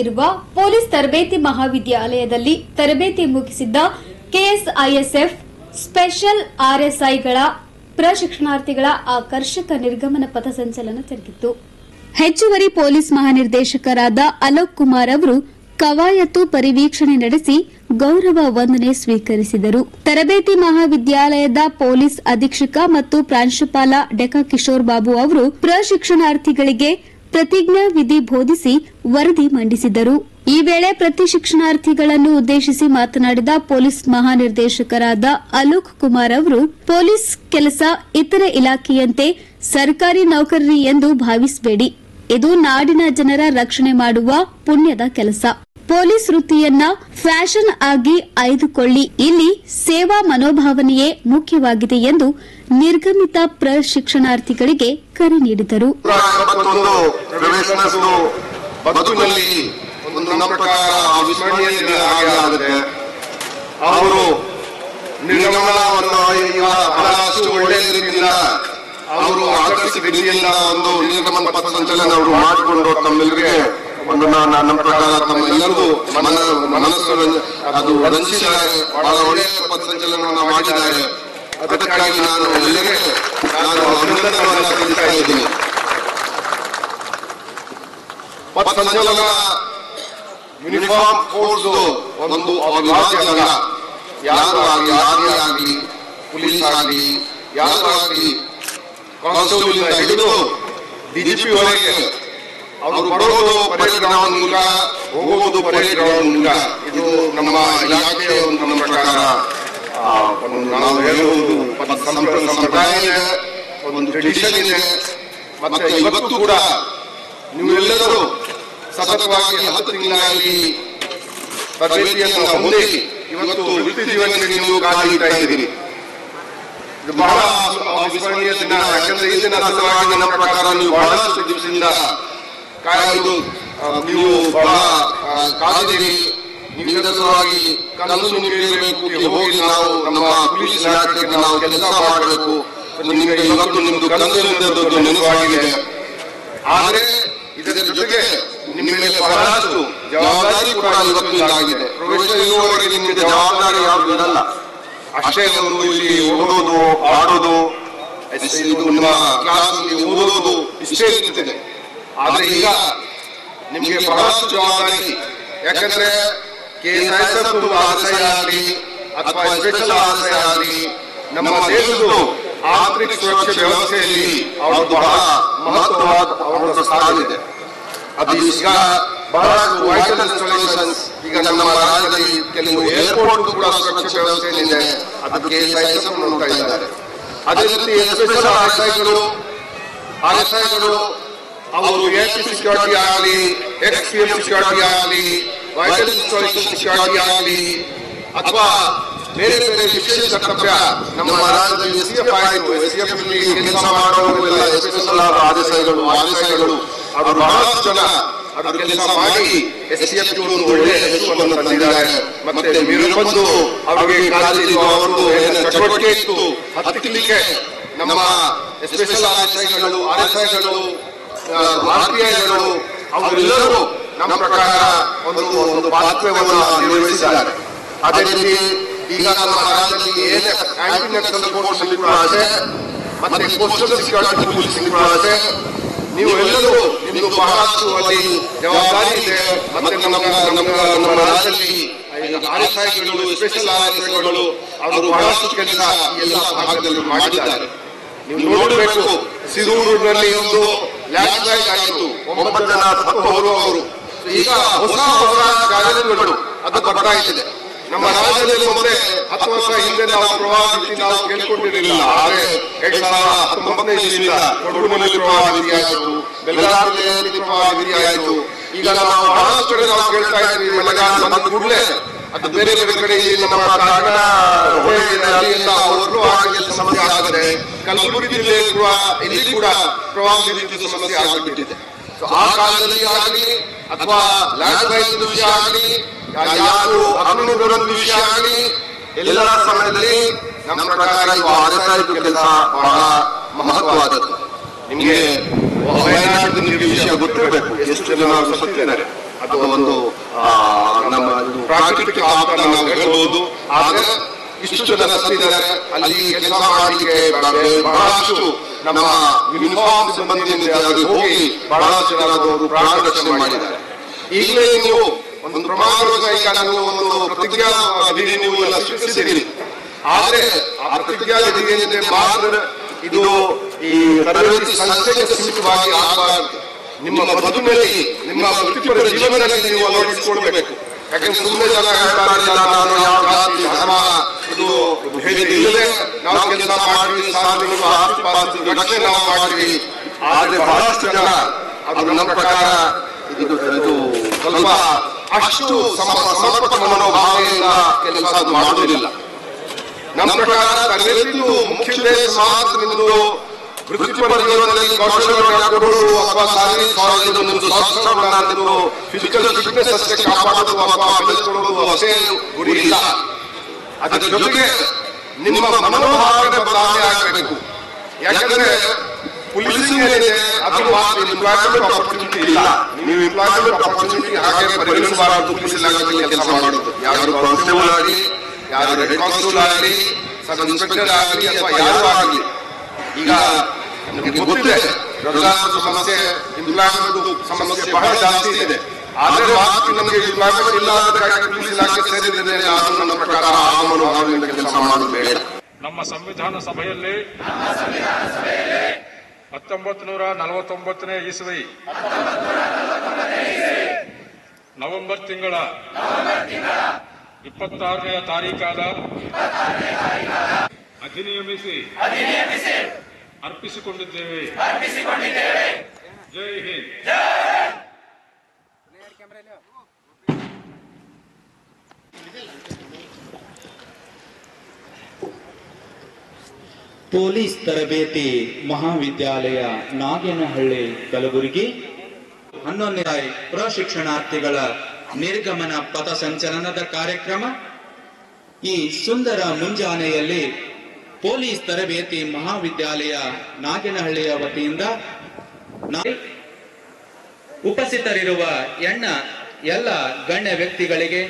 ಇರುವ ಪೊಲೀಸ್ ತರಬೇತಿ ಮಹಾವಿದ್ಯಾಲಯದಲ್ಲಿ ತರಬೇತಿ ಮುಗಿಸಿದ್ದ ಕೆಎಸ್ಐಎಸ್ಎಫ್ ಸ್ಪೆಷಲ್ ಆರ್ಎಸ್ಐಗಳ ಪ್ರಶಿಕ್ಷಣಾರ್ಥಿಗಳ ಆಕರ್ಷಕ ನಿರ್ಗಮನ ಪಥಸಂಚಲನ ಜರುಗಿತು. ಹೆಚ್ಚುವರಿ ಪೊಲೀಸ್ ಮಹಾನಿರ್ದೇಶಕರಾದ ಅಲೋಕ್ ಕುಮಾರ್ ಅವರು ಕವಾಯತು ಪರಿವೀಕ್ಷಣೆ ನಡೆಸಿ ಗೌರವ ವಂದನೆ ಸ್ವೀಕರಿಸಿದರು. ತರಬೇತಿ ಮಹಾವಿದ್ಯಾಲಯದ ಪೊಲೀಸ್ ಅಧೀಕ್ಷಕ ಮತ್ತು ಪ್ರಾಂಶುಪಾಲ ಡೆಕಾ ಕಿಶೋರ್ ಬಾಬು ಅವರು ಪ್ರಶಿಕ್ಷಣಾರ್ಥಿಗಳಿಗೆ ಪ್ರತಿಜ್ಞಾ ವಿಧಿ ಬೋಧಿಸಿ ವರದಿ ಮಂಡಿಸಿದರು. ಈ ವೇಳೆ ಪ್ರತಿಶಿಕ್ಷಣಾರ್ಥಿಗಳನ್ನು ಉದ್ದೇಶಿಸಿ ಮಾತನಾಡಿದ ಪೊಲೀಸ್ ಮಹಾನಿರ್ದೇಶಕರಾದ ಅಲೋಕ್ ಕುಮಾರ್ ಅವರು ಪೊಲೀಸ್ ಕೆಲಸ ಇತರೆ ಇಲಾಖೆಯಂತೆ ಸರ್ಕಾರಿ ನೌಕರರಿ ಎಂದು ಭಾವಿಸಬೇಡಿ. ಇದು ನಾಡಿನ ಜನರ ರಕ್ಷಣೆ ಮಾಡುವ ಪುಣ್ಯದ ಕೆಲಸ. ಪೊಲೀಸ್ ವೃತ್ತಿಯನ್ನ ಫ್ಯಾಷನ್ ಆಗಿ ಆಯ್ದುಕೊಳ್ಳಿ. ಇಲ್ಲಿ ಸೇವಾ ಮನೋಭಾವನೆಯೇ ಮುಖ್ಯವಾಗಿದೆ ಎಂದು ನಿರ್ಗಮಿತ ಪ್ರಶಿಕ್ಷಣಾರ್ಥಿಗಳಿಗೆ ಕರೆ ನೀಡಿದರು. ಅವರು ಆಕರ್ಷಕ ರೀತಿಯಿಂದ ಒಂದು ನಿರ್ಗಮನ ಪಥ ಸಂಚಲನ ಅವರು ಮಾಡಿಕೊಂಡು ತಮ್ಮೆಲ್ಲರಿಗೆ ಒಂದು ನಮ್ಮ ಪ್ರಕಾರ ತಮ್ಮೆಲ್ಲರಿಗೂ ಮನಸ್ಸು ಅದು ರಂಜಿಸಿದ್ದಾರೆ. ಬಹಳ ಒಳ್ಳೆಯ ಪಥ ಸಂಚಲನವನ್ನು ಮಾಡಿದ್ದಾರೆ. ಅದಕ್ಕಾಗಿ ನಾನು ಎಲ್ಲರಿಗೆ ಅಭಿನಂದನೆಗಳನ್ನು ತಿಳಿಸ್ತಾ ಇದ್ದೀನಿ. ಪಥ ಸಂಚಲನ ಯೂನಿಫಾರ್ಮ್ ಫೋರ್ಸ್ ಒಂದು ಅವಿಭಾಜ್ಯ ಅಂಗ. ಯಾರು ಆಗಲಿ, ಆರ್ಮಿ ಆಗಲಿ, ಪೊಲೀಸ್ ಆಗಲಿ, ಯಾರು ಆಗಲಿ, ಕಾನ್ಸ್ಟೇಬಲ್ ಇಂದ ಹಿಡಿದು ಡಿಜಿಪಿ ವರೆಗೆ ಅವರು ಬರೋದು ಪರೇಡ್ ಗ್ರೌಂಡ್ ಮೂಲಕ, ಹೋಗೋದು ಪರೇಡ್ ಗ್ರೌಂಡ್ ಮೂಲಕ. ಇದು ನಮ್ಮ ಇಲಾಖೆಯ ಒಂದು ನಮ್ಮ ಪ್ರಕಾರ ನಾವು ಹೇಳುವುದು ಸಂಪ್ರದಾಯ ಇದೆ, ಒಂದು ಟ್ರೆಡಿಷನ್ ಇದೆ. ಮತ್ತೆ ಇವತ್ತು ಕೂಡ ನೀವೆಲ್ಲರೂ ಸತತವಾಗಿ 10 ತಿಂಗಳಲ್ಲಿ ತರಬೇತಿಯನ್ನು ಹೊಂದಿ ಇವತ್ತು ವೃತ್ತಿ ಜೀವನಕ್ಕೆ ನೀವು ಕಾಲಿಡ್ತಾ ಇದ್ದೀರಿ. ಇದು ಬಹಳ ಅವಿಸ್ಮರಣೀಯ ದಿನ. ಯಾಕಂದ್ರೆ ಈ ದಿನ ಸಲುವಾಗಿ ನಮ್ಮ ಪ್ರಕಾರ ನೀವು ಬಹಳಷ್ಟು ದಿವಸದಿಂದ ಕಾಯ್ದು ನೀವು ಬಹಳ ಕಾದಿದ್ದೀರಿ. ಇದರ ಸಲುವಾಗಿ ಕನಸು ನಿಮಗೆ ಹೋಗಿ ನಾವು ನಮ್ಮ ಪೊಲೀಸ್ ಇಲಾಖೆಗೆ ನಾವು ಕೆಲಸ ಮಾಡಬೇಕು. ನಿಮಗೆ ಇವತ್ತು ನಿಮ್ದು ಕನಸು ನೆನಪಾಗಿದೆ. ಆದರೆ ಇದರ ಜೊತೆಗೆ ನಿಮ್ಮ ಮೇಲೆ ಬಹಳಷ್ಟು ಜವಾಬ್ದಾರಿ ಕೂಡ ಇವತ್ತು ಇದಾಗಿದೆ. ಪ್ರೊಫೆಷನ್ ಇರುವವರೆಗೆ ನಿಮಗೆ ಜವಾಬ್ದಾರಿ ಯಾವುದು ಇರಲ್ಲ. ಅಷ್ಟೇ ಒಂದು ಇಲ್ಲಿ ಓದೋದು, ಆಡೋದು, ನಿಮ್ಮ ಕ್ಲಾಸ್ ಓದೋದು ಇಷ್ಟೇ ಇರ್ತದೆ. ಆದ್ರೆ ಈಗ ನಿಮಗೆ ಬಹಳಷ್ಟು ಜವಾಬ್ದಾರಿ. ಯಾಕಂದ್ರೆ ಕೆಎಸ್ಐಎಸ್ಎಫ್ ಆರ್ಎಸ್ಐ ಆಗಲಿ ಅಥವಾ ಸ್ಪೆಷಲ್ ಆರ್ಎಸ್ಐ ಆಗಲಿ ನಮ್ಮ ದೇಶದ ಆಂತರಿಕ ಸುರಕ್ಷಾ ವ್ಯವಸ್ಥೆಯಲ್ಲಿ ಅವರು ಬಹಳ ಮಹತ್ವವಾದ ಅವರ ಸ್ಥಾನ ಇದೆ. ಅದು ಈಗ ಬಹಳಷ್ಟು ವೈಟಲ್ ಇನ್ಸ್ಟಾಲೇಷನ್ಸ್ ಈಗ ನಮ್ಮ ರಾಜ್ಯದಲ್ಲಿ ಕೆಲವು ಏರ್ಪೋರ್ಟ್ ಕೂಡ ಸುರಕ್ಷಾ ವ್ಯವಸ್ಥೆಯಲ್ಲಿದೆ. ಅದು ಕೆಎಸ್ಐಎಸ್ಎಫ್ ನೋಡ್ತಾ ಇದ್ದಾರೆ. ಅದೇ ರೀತಿ ಸ್ಪೆಷಲ್ ಆರ್ಎಸ್ಐಗಳು ಅವರು ಎಪಿ ಸೆಕ್ಯೂರಿಟಿ ಆಗಲಿ, ಎಕ್ಸ್ಪಿಎಂ ಸೆಕ್ಯೂರಿಟಿ ಆಗಲಿ, ವೈಟಲ್ ಇನ್ಸ್ಟಾಲೇಷನ್ ಸೆಕ್ಯೂರಿಟಿ ಆಗಲಿ ಅಥವಾ ಬೇರೆ ಬೇರೆ ವಿಶೇಷ ಕರ್ತವ್ಯ ನಮ್ಮ ರಾಜ್ಯದಲ್ಲಿ ಎಸ್ಸಿಎಫ್ ಆಯಿತು. ಎಸ್ಸಿಎಫ್ ಕೆಲಸ ಮಾಡುವವರೆಲ್ಲ ಸ್ಪೆಷಲ್ ಆರ್ಎಸ್ಐಗಳು ಅವರು ಬಹಳಷ್ಟು ಜನ ಅದು ಕೆಲಸ ಮಾಡಿ ಎಸ್ಸಿಎಫ್ ಒಳ್ಳೆಯ ಹೆಸರನ್ನು ತಂದಿದ್ದಾರೆ. ಮತ್ತೆ మీరు ಬಂದು ಅವರಿಗೆ ಕಾಲೇಜು ಅವರು ಚಟುವಟಿಕೆ ಇತ್ತು ಹತ್ತಲಿಕ್ಕೆ ನಮ್ಮ ಸ್ಪೆಷಲ್ ಆರ್ಎಸ್ಐಗಳು, ಆರ್ಪಿಐಗಳು ಅವರೆಲ್ಲರೂ ನಮ್ಮ ಪ್ರಕಾರ ಒಂದು ಪಾತ್ರವನ್ನು ನಿರ್ವಹಿಸಿದ್ದಾರೆ. ಅದೇ ರೀತಿ ಈಗ ನಮ್ಮ ರಾಜ್ಯದಲ್ಲಿ ಏನೇ ಆಂಟಿ ನಕ್ಸಲ್ ಫೋರ್ಸ್ ಕೂಡ ಅಷ್ಟೇ, ಮತ್ತೆ ಕೋಸ್ಟಲ್ ಸೆಕ್ಯೂರಿಟಿ ಪೊಲೀಸ್ ಕೂಡ ಅಷ್ಟೇ. ನೀವು ಎಲ್ಲರೂ ನಿಮ್ದು ಬಹಳಷ್ಟು ಅಲ್ಲಿ ಜವಾಬ್ದಾರಿ ಇದೆ. ಮತ್ತೆ ನಮ್ಮ ರಾಜ್ಯದಲ್ಲಿ ಆರ್ಎಸ್ಐಗಳು, ಸ್ಪೆಷಲ್ ಆರ್ಎಸ್ಐಗಳು ಅವರು ಬಹಳಷ್ಟು ಕೆಲಸ ಎಲ್ಲ ಭಾಗದಲ್ಲಿ ಮಾಡಿದ್ದಾರೆ. ನೀವು ನೋಡಬೇಕು, ಸಿರೂರಿನಲ್ಲಿ ಒಂದು ಲ್ಯಾಂಡ್ ಸ್ಲೈಡ್ ಆಯಿತು, 9 ಜನ ಸತ್ತು ಹೋಗುವವರು. ಈಗ ಹೊಸ ಕಾಲೇಜುಗಳು ಅದು ಬರ್ತಾ ಇದೆ. ನಮ್ಮ ರಾಜ್ಯದಲ್ಲಿ ಮೊದಲೇ 10 ವರ್ಷ ಹಿಂದೆ ನಾವು ಪ್ರವಾಹ ನಾವು ಕೇಳ್ಕೊಂಡಿರಲಿಲ್ಲ. ಆದರೆ 2019 ಇಸ್ವಿಯಿಂದ ಕೊಡಗಿನಲ್ಲಿ ಪ್ರವಾಹ ಆಯಿತು, ಬೆಳಗಾವಿಯಲ್ಲಿ ಪ್ರವಾಹ ಆಯಿತು. ಈಗ ನಾವು ಬಹಳಷ್ಟು ಕಡೆ ನಾವು ಕೇಳ್ತಾ ಇದ್ದೀವಿ. ಮಳೆಗಾಲ ಬಂದ ಕೂಡಲೇ ಅದು ಬೇರೆ ಬೇರೆ ಕಡೆ ನಮ್ಮ ಕಾರಣ ಅಲ್ಲಿಂದ ಹೊರಲು ಆಗಲಿ ಸಮಸ್ಯೆ ಆಗದೆ, ಕಲಬುರಗಿ ಜಿಲ್ಲೆಯಲ್ಲಿ ಕೂಡ ಇಲ್ಲಿ ಕೂಡ ಪ್ರವಾಹ ಸಮಸ್ಯೆ ಆಗಿಬಿಟ್ಟಿದೆ. ಆ ಕಾಲದಲ್ಲಿ ಆಗಲಿ ಅಥವಾ ಲ್ಯಾಂಡ್ ಸ್ಲೈಡ್ ವಿಷಯ ಆಗಲಿ, ಯಾರು ಅಗ್ನಿದುರಂತ ವಿಷಯ ಆಗಲಿ, ಎಲ್ಲ ಸಮಯದಲ್ಲಿ ನಮ್ಮ ಪ್ರಕಾರ ಆರ್ಎಸ್ಐ ಕೆಲಸ ಬಹಳ ಮಹತ್ವವಾದದ್ದು. ನಿಮಗೆ ವಯನಾಡು ವಿಷಯ ಗೊತ್ತಿರಬೇಕು, ಎಷ್ಟು ಜನ ಸತ್ತಿದ್ದಾರೆ. ಅದು ಒಂದು ನಮ್ಮ ಪ್ರಾಕೃತಿಕ ಆಟ ನಾವು ಹೇಳ್ಬೋದು. ಆದ್ರೆ ಇಷ್ಟು ಜನ ಸತ್ತಿದ್ದಾರೆ, ಅಲ್ಲಿ ಕೆಲಸ ಮಾಡಲಿಕ್ಕೆ ಬಹಳಷ್ಟು ನಮ್ಮ ಯೂನಿಫಾರ್ಮ್ ಸಿಬ್ಬಂದಿಯಿಂದ ಅದು ಹೋಗಿ ಬಹಳಷ್ಟು ಜನ ಅವರು ಪ್ರಾಣ ರಕ್ಷಣೆ ಮಾಡಿದ್ದಾರೆ. ಈಗಲೇ ನೀವು ಒಂದು ಪ್ರಮಾಣ ಒಂದು ಪ್ರತಿಜ್ಞಾ ವಿಧಿ ನೀವು ಎಲ್ಲ ಸ್ವೀಕರಿಸಿದ್ದೀರಿ. ಆದ್ರೆ ಆ ಪ್ರತಿಜ್ಞಾ ವಿಧಿಯಂತೆ ಮಾತ್ರ ಇದು ಈ ತರಬೇತಿ ಸಂಸ್ಥೆಗೆ ಸೀಮಿತವಾಗಿ ಆಗಬಾರದು. ನಿಮ್ಮ ಬದುಕಿನಲ್ಲಿ, ನಿಮ್ಮ ವೃತ್ತಿಪರ ಜೀವನದಲ್ಲಿ ನೀವು ಅಳವಡಿಸಿಕೊಳ್ಬೇಕು. ಯಾಕಂದ್ರೆ ಸುಮ್ಮನೆ ಜನ ಹೇಳ್ತಾರಿಲ್ಲ, ನಾನು ಯಾವ ಜಾತಿ ಧರ್ಮ ಇದು ಇಲ್ಲದೆ ನಾವು ಕೆಲಸ ಮಾಡಿದ್ವಿ, ಸಾರ್ವಜನಿಕ ಆಸ್ತಿ ರಕ್ಷಣೆ ನಾವು ಮಾಡಿದ್ವಿ. ಆದ್ರೆ ಬಹಳಷ್ಟು ಜನ ಅದು ನಮ್ಮ ಪ್ರಕಾರ ಇದು ಸ್ವಲ್ಪ ಅಷ್ಟು ಸಮರ್ಪಕ ಮನೋಭಾವನೆಯಿಂದ ಕೆಲಸ ಮಾಡುವುದಿಲ್ಲ. ನಮ್ಮ ಪ್ರಕಾರ ತರಬೇತಿಯು ಮುಖ್ಯ ಉದ್ದೇಶ ಮಾತ್ರ ನಿಮ್ಮದು ವೃತ್ತಿಪರ ಜೀವನದಲ್ಲಿ ಕೌಶಲ್ಯಗಳನ್ನು ಕೊಡುವುದು ಅಥವಾ ಶಾರೀರಿಕ ನಿಮ್ಮದು ಫಿಸಿಕಲ್ ಫಿಟ್ನೆಸ್ ಅಷ್ಟೇ ಕಾಪಾಡುವುದು ಅಥವಾ ಬೆಳೆಸಿಕೊಳ್ಳುವುದು ಅಷ್ಟೇ ಗುರಿ ಇಲ್ಲ. ಅದರ ಜೊತೆಗೆ ನಿಮ್ಮ ಮನೋಭಾವನೆ ಬದಲಾವಣೆ ಆಗಬೇಕು. ಯಾಕಂದ್ರೆ ಪೊಲೀಸಿಂಗ್ ಏನಿದೆ ಅದು ಮಾತ್ರ ಎಂಪ್ಲಾಯ್ಮೆಂಟ್ ಆಪರ್ಚುನಿಟಿ ಇಲ್ಲ. ನೀವು ಎಂಪ್ಲಾಯ್ಮೆಂಟ್ ಆಪರ್ಚುನಿಟಿ ಹಾಗೆ ಪರಿಗಣಿಸಬಾರದು. ಪೊಲೀಸ್ ಇಲಾಖೆಯಲ್ಲಿ ಕೆಲಸ ಮಾಡೋದು, ಯಾರು ಕಾನ್ಸ್ಟೇಬಲ್ ಆಗಲಿ, ಯಾರು ಹೆಡ್ ಕಾನ್ಸ್ಟೇಬಲ್ ಆಗಲಿ, ಸಬ್ ಇನ್ಸ್ಪೆಕ್ಟರ್ ಆಗಲಿ ಅಥವಾ ಯಾರು ಆಗಲಿ. ಈಗ ನಮಗೆ ಗೊತ್ತಿದೆ ರೋಜಗಾರದ ಸಮಸ್ಯೆ, ಎಂಪ್ಲಾಯ್ಮೆಂಟ್ ಸಮಸ್ಯೆ ಬಹಳ ಜಾಸ್ತಿ ಇದೆ. ಆದ್ರೆ ಮಾತ್ರ ನಮಗೆ ಎಂಪ್ಲಾಯ್ಮೆಂಟ್ ಇಲ್ಲ ಅನ್ನೋದಕ್ಕಾಗಿ ಪೊಲೀಸ್ ಇಲಾಖೆ ಸೇರಿದ್ರೆ ನಾನು ನನ್ನ ಪ್ರಕಾರ ಆ ಮನೋಭಾವನೆಯಿಂದ ಕೆಲಸ ಮಾಡೋದು ಬೇಡ. ನಮ್ಮ ಸಂವಿಧಾನ ಸಭೆಯಲ್ಲಿ 1949ನೇ ಇಸವಿ ನವೆಂಬರ್ ತಿಂಗಳ 26ನೇ ತಾರೀಕಾದ ಅಧಿನಿಯಮಿಸಿ ಅರ್ಪಿಸಿಕೊಂಡಿದ್ದೇವೆ. ಜೈ ಹಿಂದ್. ಪೊಲೀಸ್ ತರಬೇತಿ ಮಹಾವಿದ್ಯಾಲಯ ನಾಗೇನಹಳ್ಳಿ ಕಲಬುರಗಿ 11ನೇ ಪ್ರಶಿಕ್ಷಣಾರ್ಥಿಗಳ ನಿರ್ಗಮನ ಪಥಸಂಚಲನದ ಕಾರ್ಯಕ್ರಮ. ಈ ಸುಂದರ ಮುಂಜಾನೆಯಲ್ಲಿ ಪೊಲೀಸ್ ತರಬೇತಿ ಮಹಾವಿದ್ಯಾಲಯ ನಾಗೇನಹಳ್ಳಿಯ ವತಿಯಿಂದ ಉಪಸ್ಥಿತರಿರುವ ಎಲ್ಲ ಗಣ್ಯ ವ್ಯಕ್ತಿಗಳಿಗೆ,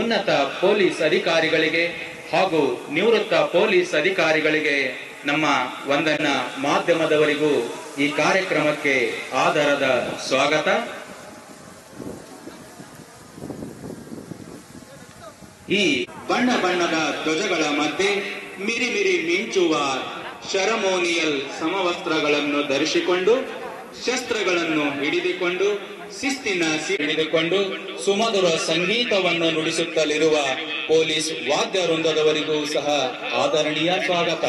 ಉನ್ನತ ಪೊಲೀಸ್ ಅಧಿಕಾರಿಗಳಿಗೆ ಹಾಗೂ ನಿವೃತ್ತ ಪೊಲೀಸ್ ಅಧಿಕಾರಿಗಳಿಗೆ, ನಮ್ಮ ವಂದನ ಮಾಧ್ಯಮದವರಿಗೂ ಈ ಕಾರ್ಯಕ್ರಮಕ್ಕೆ ಆದರದ ಸ್ವಾಗತ. ಈ ಬಣ್ಣ ಬಣ್ಣದ ಧ್ವಜಗಳ ಮಧ್ಯೆ ಮಿರಿ ಮಿಂಚುವ ಶರಮೋನಿಯಲ್ ಸಮವಸ್ತ್ರಗಳನ್ನು ಧರಿಸಿಕೊಂಡು, ಶಸ್ತ್ರಗಳನ್ನು ಹಿಡಿದುಕೊಂಡು, ಶಿಸ್ತಿನ ಹಿಡಿದುಕೊಂಡು ಸುಮಧುರ ಸಂಗೀತವನ್ನು ನುಡಿಸುತ್ತಲಿರುವ ಪೊಲೀಸ್ ವಾದ್ಯ ವೃಂದದವರಿಗೂ ಸಹ ಆದರಣೀಯ ಸ್ವಾಗತ.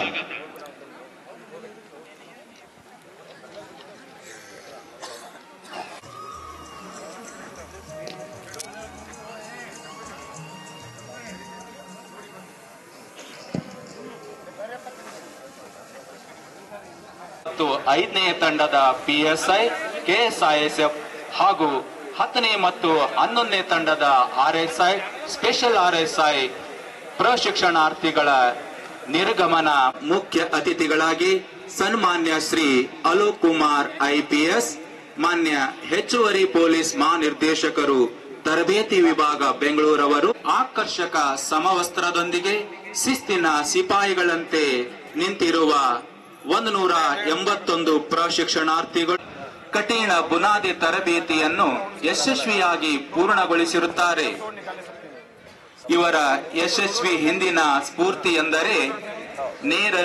ಮತ್ತು 5ನೇ ತಂಡದ PSI, KSISF ಹಾಗೂ 10ನೇ ಮತ್ತು 11ನೇ ತಂಡದ RSI, ಸ್ಪೆಷಲ್ RSI ಪ್ರಶಿಕ್ಷಣಾರ್ಥಿಗಳ ನಿರ್ಗಮನ. ಮುಖ್ಯ ಅತಿಥಿಗಳಾಗಿ ಸನ್ಮಾನ್ಯ ಶ್ರೀ ಅಲೋಕ್ ಕುಮಾರ್ IPS, ಮಾನ್ಯ ಹೆಚ್ಚುವರಿ ಪೊಲೀಸ್ ಮಹಾನಿರ್ದೇಶಕರು ತರಬೇತಿ ವಿಭಾಗ ಬೆಂಗಳೂರವರು ಆಕರ್ಷಕ ಸಮವಸ್ತ್ರದೊಂದಿಗೆ ಶಿಸ್ತಿನ ಸಿಪಾಯಿಗಳಂತೆ ನಿಂತಿರುವ 181 ಪ್ರಶಿಕ್ಷಣಾರ್ಥಿಗಳು ಕಠಿಣ ಬುನಾದಿ ತರಬೇತಿಯನ್ನು ಯಶಸ್ವಿಯಾಗಿ ಪೂರ್ಣಗೊಳಿಸಿರುತ್ತಾರೆ. ಇವರ ಯಶಸ್ವಿ ಹಿಂದಿನ ಸ್ಫೂರ್ತಿ ಎಂದರೆ ನೇರ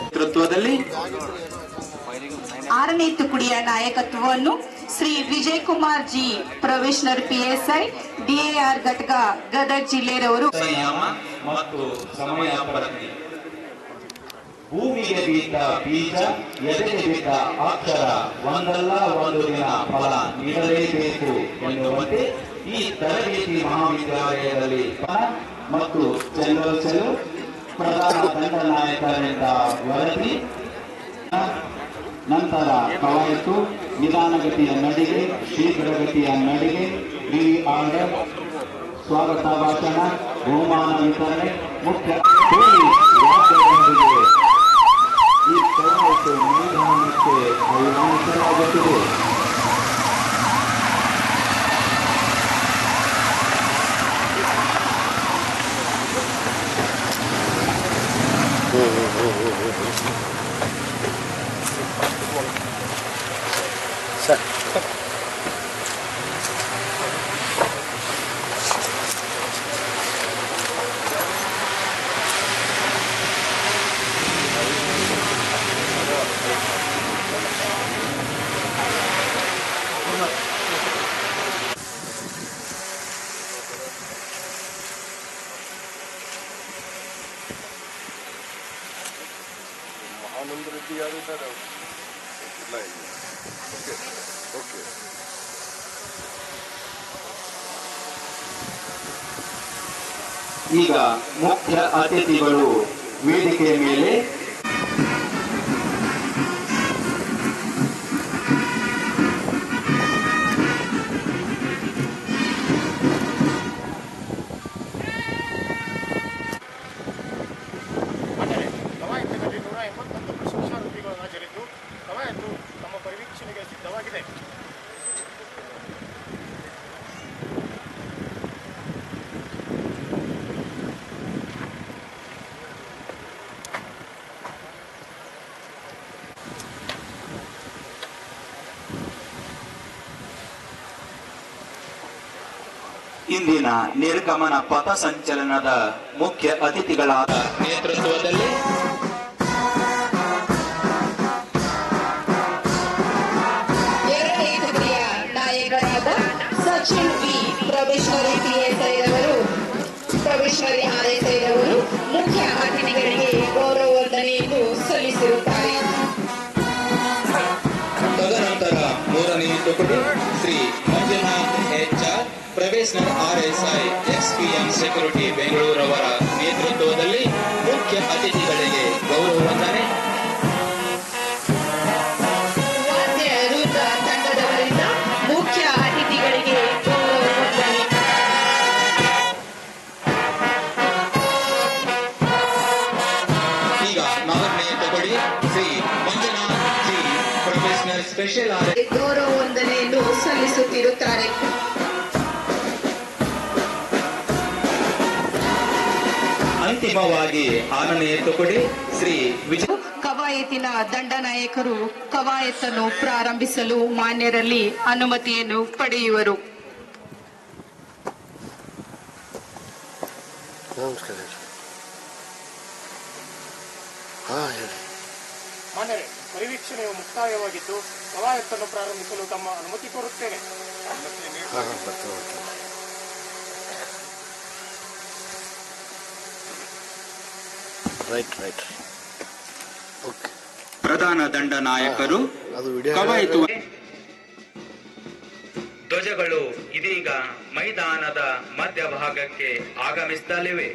ನೇತೃತ್ವದಲ್ಲಿ 6ನೇ ತುಕಡಿಯ ನಾಯಕತ್ವವನ್ನು Shri Vijay Kumar G, probationer PSI, DAR ಘಟಕ ಗದಗ ಜಿಲ್ಲೆಯವರು. ಸಂಯಮ ಮತ್ತು ಸಮಯ ಪ್ರಜ್ಞೆ. ಭೂಮಿಗೆ ಬಿದ್ದ ಬೀಜ, ಎದೆಗೆ ಬಿದ್ದ ಅಕ್ಷರ ಒಂದಲ್ಲ ಒಂದು ದಿನ ಫಲ ನೀಡಲೇಬೇಕು ಎನ್ನುವಂತೆ ಈ ತರಬೇತಿ ಮಹಾವಿದ್ಯಾಲಯದಲ್ಲಿ ಮತ್ತು ಜನರಲ್ ಸೆಲ್ ಪ್ರಧಾನ ದಂಡನಾಯಕರಿಂದ ವರದಿ, ನಂತರ ಕವಾಯತು, ನಿಧಾನಗತಿಯ ನಡಿಗೆ, ಶೀಘ್ರಗತಿಯ ನಡಿಗೆ, ಆರ್ಡರ್, ಸ್ವಾಗತ ಭಾಷಣ, ಬಹುಮಾನ ವಿತರಣೆ, ಮುಖ್ಯ ಪೊಲೀಸ್ ವಾದ್ಯದೊಂದಿಗೆ ಈ ಕವಾಯತು ಮೈದಾನಕ್ಕೆ ಆಹ್ವಾನಿಸಲಾಗುತ್ತದೆ. ಈಗ ಮುಖ್ಯ ಅತಿಥಿಗಳು ವೇದಿಕೆಯ ಮೇಲೆ ಕವಾಯತಿನಲ್ಲಿ 181 ಪ್ರಶಂಸಾವೃತ್ತಿಗಳು ಹಾಜರಿದ್ದು ಕವಾಯತು ತಮ್ಮ ಪರಿವೀಕ್ಷಣೆಗೆ ಸಿದ್ಧವಾಗಿದೆ. ಇಂದಿನ ನಿರ್ಗಮನ ಪಥ ಸಂಚಲನದ ಮುಖ್ಯ ಅತಿಥಿಗಳಾದ ನೇತೃತ್ವದಲ್ಲಿ ಎರಡನೇ ತುದಿಯ ನಾಯಕರಾದ ಸಚಿನ್ ವಿ ಪ್ರೊಬೇಷನರಿ PSI ರವರು ಪ್ರೊಬೇಷನರಿ RSI ರವರು ಮುಖ್ಯ ಅತಿಥಿಗಳಿಗೆ ಗೌರವ ವಂದನೆಯನ್ನು ಸಲ್ಲಿಸಿರುತ್ತಾರೆ. ತದನಂತರ ಮೂರನೇ ತುಕಡಿ Shri Manjunath HR probationer RSI XPM security ಬೆಂಗಳೂರವರ ನೇತೃತ್ವದಲ್ಲಿ ಮುಖ್ಯ ಅತಿಥಿಗಳಿಗೆ ಗೌರವ ವಂದನೆ. ವಾದ್ಯ ವೃಂದ ತಂಡದವರಿಂದ ಮುಖ್ಯ ಅತಿಥಿಗಳಿಗೆ ಗೌರವ ವಂದನೆ. ಈಗ ನಾಲ್ಕನೇ ತುಕಡಿ Shri Manjunath G probationer special ಗೌರವ ವಂದನೆಯನ್ನು ಸಲ್ಲಿಸುತ್ತಿರುತ್ತಾರೆ. ಅಂತಿಮವಾಗಿ ಆರನೇ ತುಕಡಿ ಶ್ರೀ ವಿಜಯ ಕವಾಯತಿನ ದಂಡನಾಯಕರು ಕವಾಯತನ್ನು ಪ್ರಾರಂಭಿಸಲು ಮಾನ್ಯರಲ್ಲಿ ಅನುಮತಿಯನ್ನು ಪಡೆಯುವರು. ನಮಸ್ಕಾರ. ಮಾನ್ಯರೇ, ಪರಿವೀಕ್ಷಣೆಯು ಮುಕ್ತಾಯವಾಗಿದ್ದು ಕವಾಯತನ್ನು ಪ್ರಾರಂಭಿಸಲು ತಮ್ಮ ಅನುಮತಿ ಕೋರುತ್ತೇನೆ. ರೈಟ್. ಓಕೆ. ಪ್ರಧಾನ ದಂಡ ನಾಯಕರು ಅದು ವಿಡಿಯೋ ಕವಾಯತು ಧ್ವಜಗಳು ಇದೀಗ ಮೈದಾನದ ಮಧ್ಯಭಾಗಕ್ಕೆ ಆಗಮಿಸುತ್ತಲಿವೆ.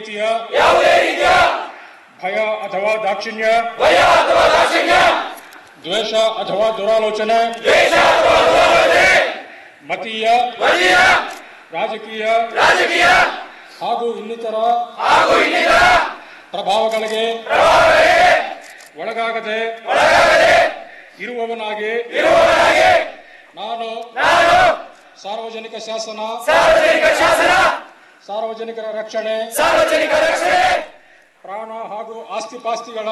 ರೀತಿಯ ಭಯ ಅಥವಾ ದಾಕ್ಷಿಣ್ಯ ದ್ವೇಷ ಅಥವಾ ದುರಾಲೋಚನೆ ಮತೀಯ ರಾಜಕೀಯ ಹಾಗೂ ಇನ್ನಿತರ ಪ್ರಭಾವಗಳಿಗೆ ಒಳಗಾಗದೆ ಇರುವವನಾಗಿ ನಾನು ಸಾರ್ವಜನಿಕ ಶಾಸನ ಸಾರ್ವಜನಿಕರ ರಕ್ಷಣೆ ಪ್ರಾಣ ಹಾಗೂ ಆಸ್ತಿಪಾಸ್ತಿಗಳ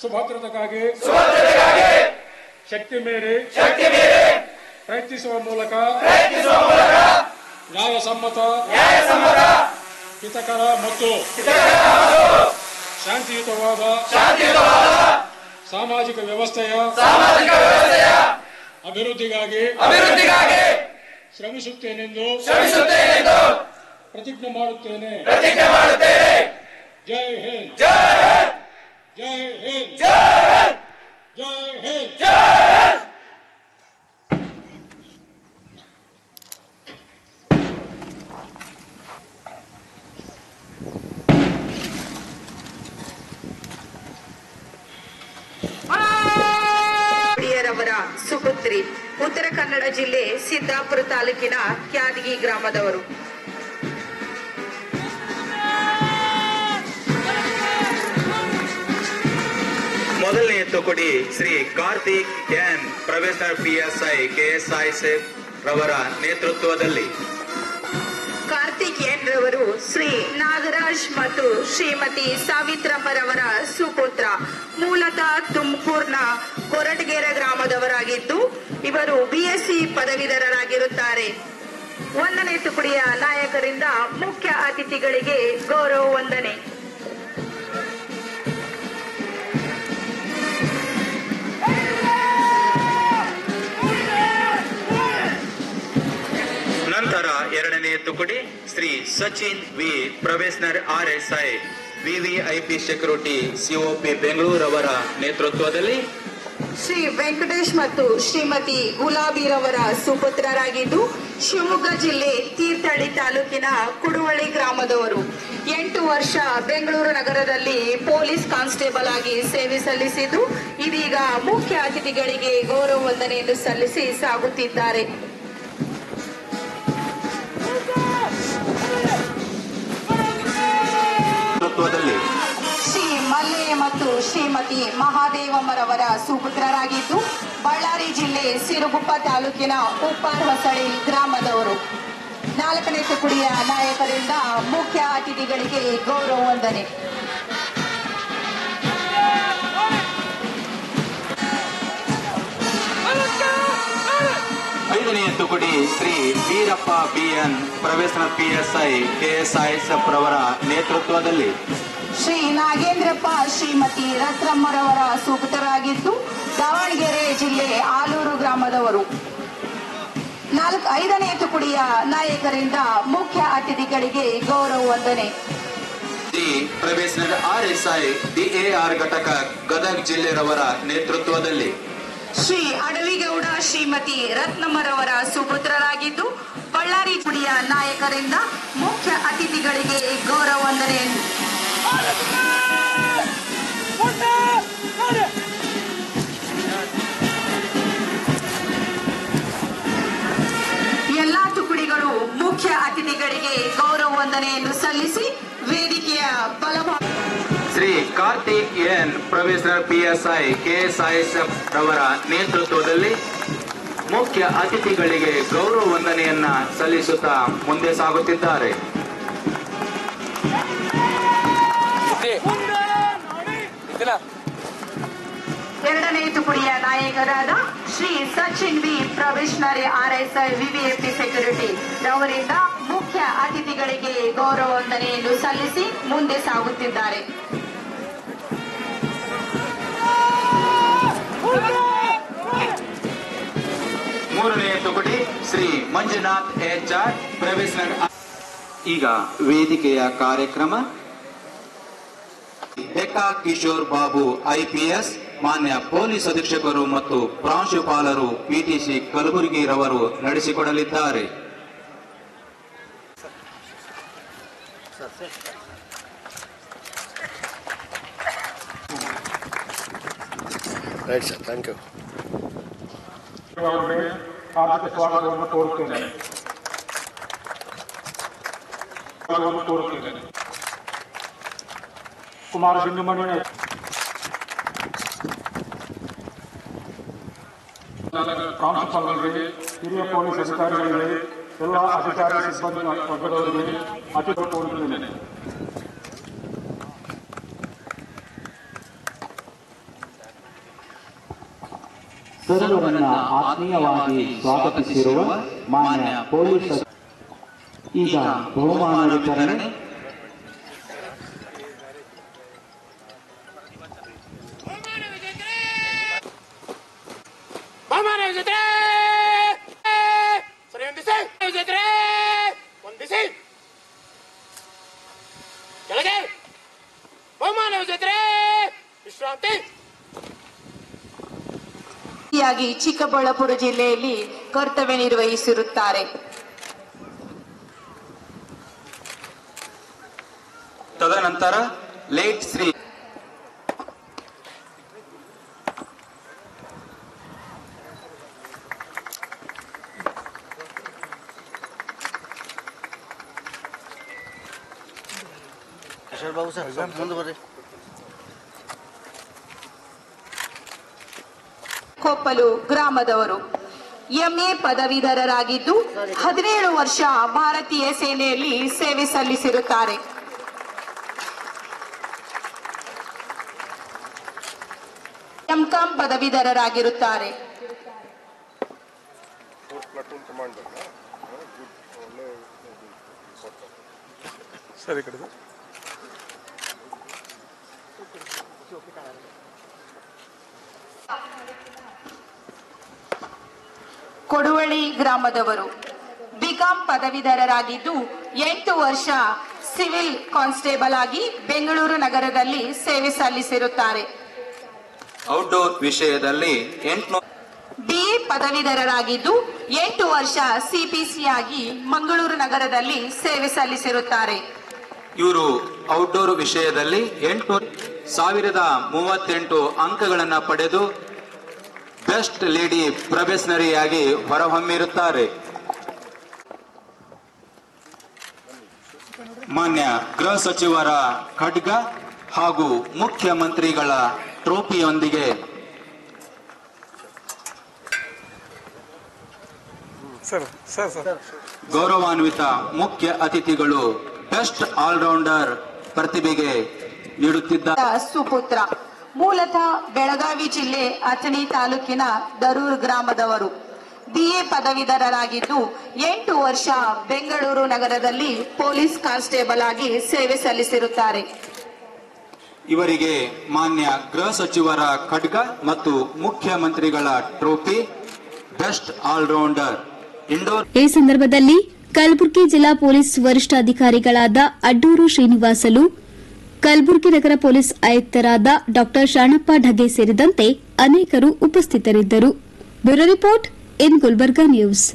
ಸುಭದ್ರತೆಗಾಗಿ ಶಕ್ತಿ ಮೀರಿ ಪ್ರಯತ್ನಿಸುವ ಮೂಲಕ ನ್ಯಾಯಸಮ್ಮತ ಹಿತಕರ ಮತ್ತು ಶಾಂತಿಯುತವಾದ ಸಾಮಾಜಿಕ ವ್ಯವಸ್ಥೆಯ ಅಭಿವೃದ್ಧಿಗಾಗಿ ಶ್ರಮಿಸುತ್ತೇನೆಂದು ಪ್ರತಿಜ್ಞೆ ಮಾಡುತ್ತೇನೆ. ಜೈ ಹಿಂದ್. ಜೈ ಹಿಂದ್. ಜೈ ಹಿಂದ್. ಅವರ ಸುಪುತ್ರಿ ಉತ್ತರ ಕನ್ನಡ ಜಿಲ್ಲೆ ಸಿದ್ದಾಪುರ ತಾಲೂಕಿನ ಕ್ಯಾದಗಿ ಗ್ರಾಮದವರು. ಮೊದಲನೇ ತುಕಡಿ Shri Karthik N professor PSI KSISF ರವರ ನೇತೃತ್ವದಲ್ಲಿ ಕಾರ್ತಿಕ್ ಎನ್ ರವರು ಶ್ರೀ ನಾಗರಾಜ್ ಮತ್ತು ಶ್ರೀಮತಿ ಸಾವಿತ್ರಮ್ಮರವರ ಸುಪುತ್ರ, ಮೂಲತಃ ತುಮಕೂರಿನ ಕೊರಟಗೆರೆ ಗ್ರಾಮದವರಾಗಿದ್ದು ಇವರು BSc ಪದವೀಧರರಾಗಿರುತ್ತಾರೆ. 1ನೇ ತುಕಡಿಯ ನಾಯಕರಿಂದ ಮುಖ್ಯ ಅತಿಥಿಗಳಿಗೆ ಗೌರವ ವಂದನೆ. ನಂತರ 2ನೇ ತುಕಡಿ Shri Sachin V professor RSI VVIP security COP ಬೆಂಗಳೂರವರ ನೇತೃತ್ವದಲ್ಲಿ ಶ್ರೀ ವೆಂಕಟೇಶ್ ಮತ್ತು ಶ್ರೀಮತಿ ಗುಲಾಬಿರವರ ಸುಪುತ್ರರಾಗಿದ್ದು ಶಿವಮೊಗ್ಗ ಜಿಲ್ಲೆ ತೀರ್ಥಹಳ್ಳಿ ತಾಲೂಕಿನ ಕುಡುವಳ್ಳಿ ಗ್ರಾಮದವರು. 8 ವರ್ಷ ಬೆಂಗಳೂರು ನಗರದಲ್ಲಿ ಪೊಲೀಸ್ ಕಾನ್ಸ್ಟೇಬಲ್ ಆಗಿ ಸೇವೆ ಸಲ್ಲಿಸಿದ್ದು ಇದೀಗ ಮುಖ್ಯ ಅತಿಥಿಗಳಿಗೆ ಗೌರವ ವಂದನೆಯನ್ನು ಸಲ್ಲಿಸಿ ಸಾಗುತ್ತಿದ್ದಾರೆ. ಶ್ರೀ ಮಲ್ಲೆಯ ಮತ್ತು ಶ್ರೀಮತಿ ಮಹಾದೇವಮ್ಮರವರ ಸುಪುತ್ರರಾಗಿದ್ದು ಬಳ್ಳಾರಿ ಜಿಲ್ಲೆ ಸಿರುಗುಪ್ಪ ತಾಲೂಕಿನ ಉಪ್ಪಾರ್ ಹೊಸಳಿ ಗ್ರಾಮದವರು. 4ನೇ ತುಕಡಿಯ ನಾಯಕರಿಂದ ಮುಖ್ಯ ಅತಿಥಿಗಳಿಗೆ ಗೌರವ ವಂದನೆ. ಐದನೇ ತುಕಡಿ Shri Veerappa BN professor PSI KSISF ರವರ ನೇತೃತ್ವದಲ್ಲಿ ಶ್ರೀ ನಾಗೇಂದ್ರಪ್ಪ ಶ್ರೀಮತಿ ರತ್ನಮ್ಮರವರ ಸುಪುತ್ರರಾಗಿದ್ದು ದಾವಣಗೆರೆ ಜಿಲ್ಲೆ ಆಲೂರು ಗ್ರಾಮದವರು. 5ನೇ ತುಕಡಿಯ ನಾಯಕರಿಂದ ಮುಖ್ಯ ಅತಿಥಿಗಳಿಗೆ ಗೌರವ ವಂದನೆ. ಶ್ರೀ ಪ್ರೊಫೆಸರ್ RSI DAR ಘಟಕ ಗದಗ ಜಿಲ್ಲೆರವರ ನೇತೃತ್ವದಲ್ಲಿ ಶ್ರೀ ಅಡವಿಗೌಡ ಶ್ರೀಮತಿ ರತ್ನಮ್ಮರವರ ಸುಪುತ್ರರಾಗಿದ್ದು ಬಳ್ಳಾರಿ ತುಕಡಿಯ ನಾಯಕರಿಂದ ಮುಖ್ಯ ಅತಿಥಿಗಳಿಗೆ ಗೌರವ ವಂದನೆ. ಎಲ್ಲಾ ತುಕಡಿಗಳು ಮುಖ್ಯ ಅತಿಥಿಗಳಿಗೆ ಗೌರವ ವಂದನೆಯನ್ನು ಸಲ್ಲಿಸಿ ವೇದಿಕೆಯ ಬಲಭಾಗ Shri Karthik N professor PSI KSISF ರವರ ನೇತೃತ್ವದಲ್ಲಿ ಮುಖ್ಯ ಅತಿಥಿಗಳಿಗೆ ಗೌರವ ವಂದನೆಯನ್ನ ಸಲ್ಲಿಸುತ್ತಾ ಮುಂದೆ ಸಾಗುತ್ತಿದ್ದಾರೆ. 2ನೇ ತುಕಡಿಯ ನಾಯಕರಾದ Shri Sachin V professor RSI VVIP security ರವರಿಂದ ಮುಖ್ಯ ಅತಿಥಿಗಳಿಗೆ ಗೌರವ ವಂದನೆಯನ್ನು ಸಲ್ಲಿಸಿ ಮುಂದೆ ಸಾಗುತ್ತಿದ್ದಾರೆ. 3ನೇ ತುಕಡಿ ಶ್ರೀ ಮಂಜುನಾಥ್ HR ಪ್ರೊಫೆಸರ್. ಈಗ ವೇದಿಕೆಯ ಕಾರ್ಯಕ್ರಮ ಡೆಕ್ಕಾ ಕಿಶೋರ್ ಬಾಬು IPS ಮಾನ್ಯ ಪೊಲೀಸ್ ಅಧೀಕ್ಷಕರು ಮತ್ತು ಪ್ರಾಂಶುಪಾಲರು PTC ಕಲಬುರಗಿ ರವರು ನಡೆಸಿಕೊಡಲಿದ್ದಾರೆ. Right sir, thank you. ಅವರಿಗೆ ಹಾರ್ದಿಕ ಸ್ವಾಗತವನ್ನು ಕೋರುತ್ತೇನೆ. ಕುಮಾರ ಸಿಂಗಮಣಿ ಪ್ರಾಂಶುಪಾಲರಿಗೆ, ಹಿರಿಯ ಪೊಲೀಸ್ ಅಧಿಕಾರಿಗಳಿಗೆ, ಎಲ್ಲ ಅಧಿಕಾರಿ ಸಿಬ್ಬಂದಿ ವರ್ಗದವರಿಗೆ ಅತಿಥಿ ಕೋರುತ್ತೇನೆ. ಸರ್ವರನ್ನ ಆತ್ಮೀಯವಾಗಿ ಸ್ವಾಗತಿಸಿರುವ ಮಾನ್ಯ ಪೊಲೀಸ್ ಈಗ ಬಹುಮಾನ ವಿತರಣೆ. ಚಿಕ್ಕಬಳ್ಳಾಪುರ ಜಿಲ್ಲೆಯಲ್ಲಿ ಕರ್ತವ್ಯ ನಿರ್ವಹಿಸಿರುತ್ತಾರೆ. ತದನಂತರ ಲೇಟ್ ಶ್ರೀ ಬಾಬು ಸರ್ ಮುಂದೆ ಬರ್ರಿ. ಕೊಪ್ಪಲು ಗ್ರಾಮದವರು ಎಂಎ ಪದವೀಧರರಾಗಿದ್ದು 17 ವರ್ಷ ಭಾರತೀಯ ಸೇನೆಯಲ್ಲಿ ಸೇವೆ ಸಲ್ಲಿಸಿರುತ್ತಾರೆ. ಎಂಕಾಂ ಪದವೀಧರರಾಗಿರುತ್ತಾರೆ. ಕೊಡುವಳಿ ಗ್ರಾಮದವರು ಬಿಕಾಂ ಪದವೀಧರರಾಗಿದ್ದು 8 ವರ್ಷ ಸಿವಿಲ್ ಕಾನ್ಸ್ಟೇಬಲ್ ಆಗಿ ಬೆಂಗಳೂರು ನಗರದಲ್ಲಿ ಸೇವೆ ಸಲ್ಲಿಸಿರುತ್ತಾರೆ. ಔಟ್ಡೋರ್ ವಿಷಯದಲ್ಲಿ 8 ಬಿಎ ಪದವೀಧರರಾಗಿದ್ದು 8 ವರ್ಷ ಸಿಪಿಸಿ ಆಗಿ ಮಂಗಳೂರು ನಗರದಲ್ಲಿ ಸೇವೆ ಸಲ್ಲಿಸಿರುತ್ತಾರೆ. ಇವರು ಔಟ್ಡೋರ್ ವಿಷಯದಲ್ಲಿ 8,038 ಅಂಕಗಳನ್ನು ಪಡೆದು ಬೆಸ್ಟ್ ಲೇಡಿ ಪ್ರೊಬೆಷನರಿಯಾಗಿ ಹೊರಹೊಮ್ಮಿರುತ್ತಾರೆ. ಮಾನ್ಯ ಗೃಹ ಸಚಿವರ ಖಡ್ಗ ಹಾಗೂ ಮುಖ್ಯಮಂತ್ರಿಗಳ ಟ್ರೋಫಿಯೊಂದಿಗೆ ಗೌರವಾನ್ವಿತ ಮುಖ್ಯ ಅತಿಥಿಗಳು ಬೆಸ್ಟ್ ಆಲ್ರೌಂಡರ್ ಪ್ರತಿಭೆಗೆ ನೀಡುತ್ತಿದ್ದಾರೆ. ಸುಪುತ್ರ ಮೂಲತಃ ಬೆಳಗಾವಿ ಜಿಲ್ಲೆ ಅಥಣಿ ತಾಲೂಕಿನ ದರೂರ್ ಗ್ರಾಮದವರು ಬಿಎ ಪದವೀಧರರಾಗಿದ್ದು 8 ವರ್ಷ ಬೆಂಗಳೂರು ನಗರದಲ್ಲಿ ಪೊಲೀಸ್ ಕಾನ್ಸ್ಟೇಬಲ್ ಆಗಿ ಸೇವೆ ಸಲ್ಲಿಸಿರುತ್ತಾರೆ. ಇವರಿಗೆ ಮಾನ್ಯ ಗೃಹ ಸಚಿವರ ಖಡ್ಗ ಮತ್ತು ಮುಖ್ಯಮಂತ್ರಿಗಳ ಟ್ರೋಫಿ ಬೆಸ್ಟ್ ಆಲ್ರೌಂಡರ್ ಇಂಡೋರ್. ಈ ಸಂದರ್ಭದಲ್ಲಿ ಕಲಬುರಗಿ ಜಿಲ್ಲಾ ಪೊಲೀಸ್ ವರಿಷ್ಠಾಧಿಕಾರಿಗಳಾದ ಅಡ್ಡೂರು ಶ್ರೀನಿವಾಸಲು, ಕಲಬುರಗಿ ನಗರ ಪೊಲೀಸ್ ಆಯುಕ್ತರಾದ ಡಾ ಶಾಣಪ್ಪ ಢಗೆ ಸೇರಿದಂತೆ ಅನೇಕರು ಉಪಸ್ಥಿತರಿದ್ದರು. Bureau report in Gulbarga news.